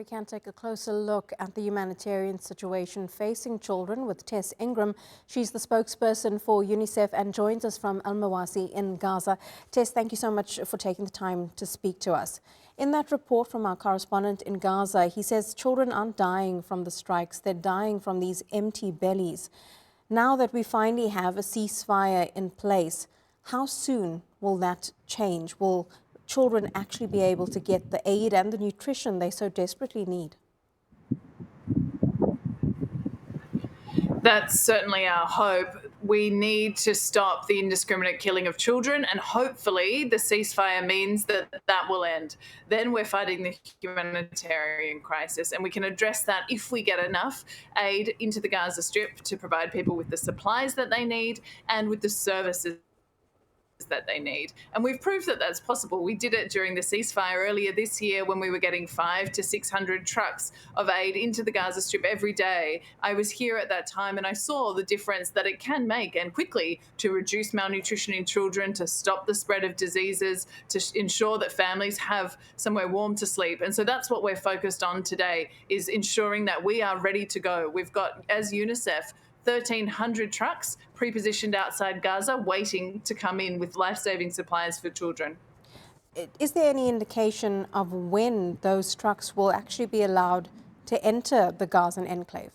we can take a closer look at the humanitarian situation facing children with Tess Ingram. She's the spokesperson for UNICEF and joins us from Al Mawasi in Gaza. Tess, thank you so much for taking the time to speak to us. In that report from our correspondent in Gaza, he says children aren't dying from the strikes, they're dying from these empty bellies. Now that we finally have a ceasefire in place, how soon will that change? Will children actually be able to get the aid and the nutrition they so desperately need? That's certainly our hope. We need to stop the indiscriminate killing of children, and hopefully the ceasefire means that that will end. Then we're fighting the humanitarian crisis, and we can address that if we get enough aid into the Gaza Strip to provide people with the supplies that they need and with the services that they need. And we've proved that that's possible. We did it during the ceasefire earlier this year when we were getting 500 to 600 trucks of aid into the Gaza Strip every day. I was here at that time and I saw the difference that it can make, and quickly, to reduce malnutrition in children, to stop the spread of diseases, to ensure that families have somewhere warm to sleep. And so that's what we're focused on today, is ensuring that we are ready to go. We've got, as UNICEF, 1,300 trucks pre-positioned outside Gaza waiting to come in with life-saving supplies for children. Is there any indication of when those trucks will actually be allowed to enter the Gazan enclave?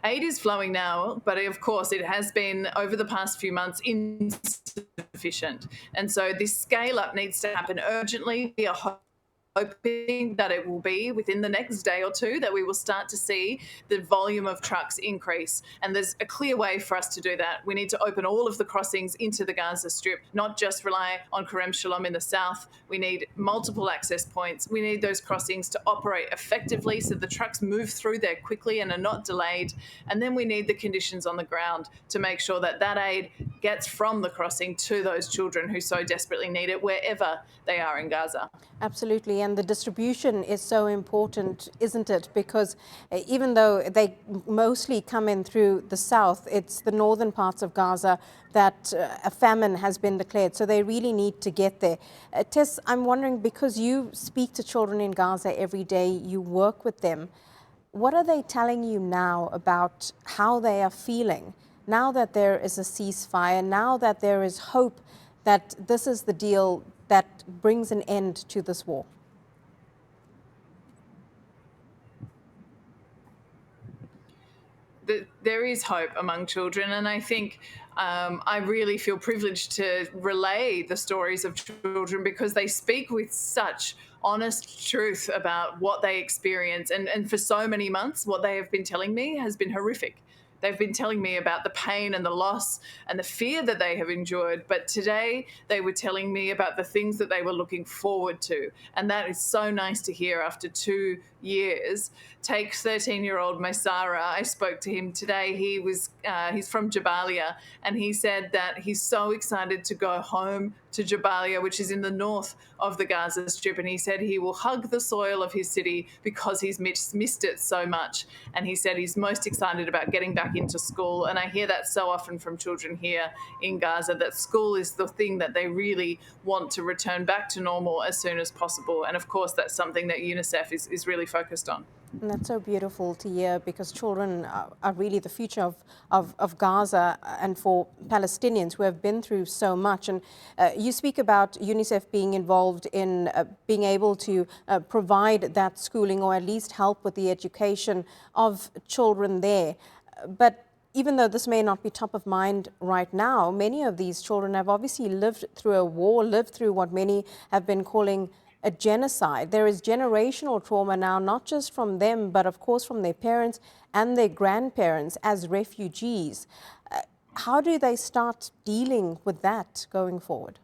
Aid is flowing now, but of course it has been, over the past few months, insufficient. And so this scale-up needs to happen urgently. We are hoping that it will be within the next day or two that we will start to see the volume of trucks increase. And there's a clear way for us to do that. We need to open all of the crossings into the Gaza Strip, not just rely on Kerem Shalom in the south. We need multiple access points. We need those crossings to operate effectively so the trucks move through there quickly and are not delayed. And then we need the conditions on the ground to make sure that that aid gets from the crossing to those children who so desperately need it wherever they are in Gaza. Absolutely. And the distribution is so important, isn't it? Because even though they mostly come in through the south, it's the northern parts of Gaza that a famine has been declared. So they really need to get there. Tess, I'm wondering, because you speak to children in Gaza every day, you work with them, what are they telling you now about how they are feeling now that there is a ceasefire, now that there is hope that this is the deal that brings an end to this war? There is hope among children, and I think I really feel privileged to relay the stories of children because they speak with such honest truth about what they experience. And for so many months, what they have been telling me has been horrific. They've been telling me about the pain and the loss and the fear that they have endured. But today they were telling me about the things that they were looking forward to. And that is so nice to hear after 2 years. Take 13-year-old Maisara. I spoke to him today. He's from Jabalia, and he said that he's so excited to go home to Jabalia, which is in the north of the Gaza Strip. And he said he will hug the soil of his city because he's missed it so much. And he said he's most excited about getting back into school. And I hear that so often from children here in Gaza, that school is the thing that they really want to return back to normal as soon as possible. And of course, that's something that UNICEF is really focused on. And that's so beautiful to hear, because children are really the future of Gaza and for Palestinians who have been through so much. And you speak about UNICEF being involved in being able to provide that schooling, or at least help with the education of children there. But even though this may not be top of mind right now, many of these children have obviously lived through a war, lived through what many have been calling a genocide. There is generational trauma now, not just from them, but of course from their parents and their grandparents as refugees. How do they start dealing with that going forward?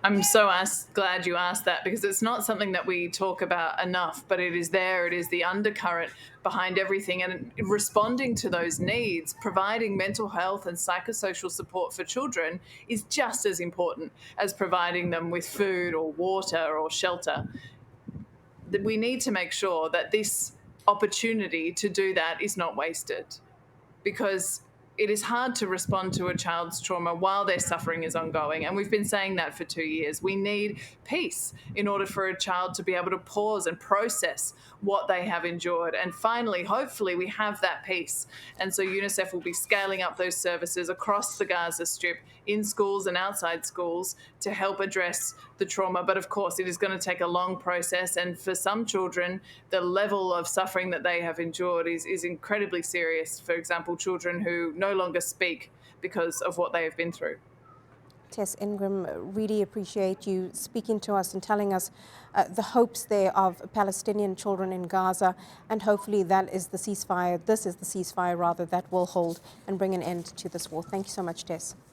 I'm so glad you asked that, because it's not something that we talk about enough, but it is there. It is the undercurrent behind everything. And responding to those needs, providing mental health and psychosocial support for children is just as important as providing them with food or water or shelter. We need to make sure that this opportunity to do that is not wasted, because it is hard to respond to a child's trauma while their suffering is ongoing. And we've been saying that for 2 years. We need peace in order for a child to be able to pause and process what they have endured. And finally, hopefully, we have that peace. And so UNICEF will be scaling up those services across the Gaza Strip in schools and outside schools to help address the trauma. But of course, it is going to take a long process. And for some children, the level of suffering that they have endured is incredibly serious. For example, children who no longer speak because of what they have been through. Tess Ingram, really appreciate you speaking to us and telling us the hopes there of Palestinian children in Gaza, and hopefully that is the ceasefire, this is the ceasefire rather, that will hold and bring an end to this war. Thank you so much, Tess.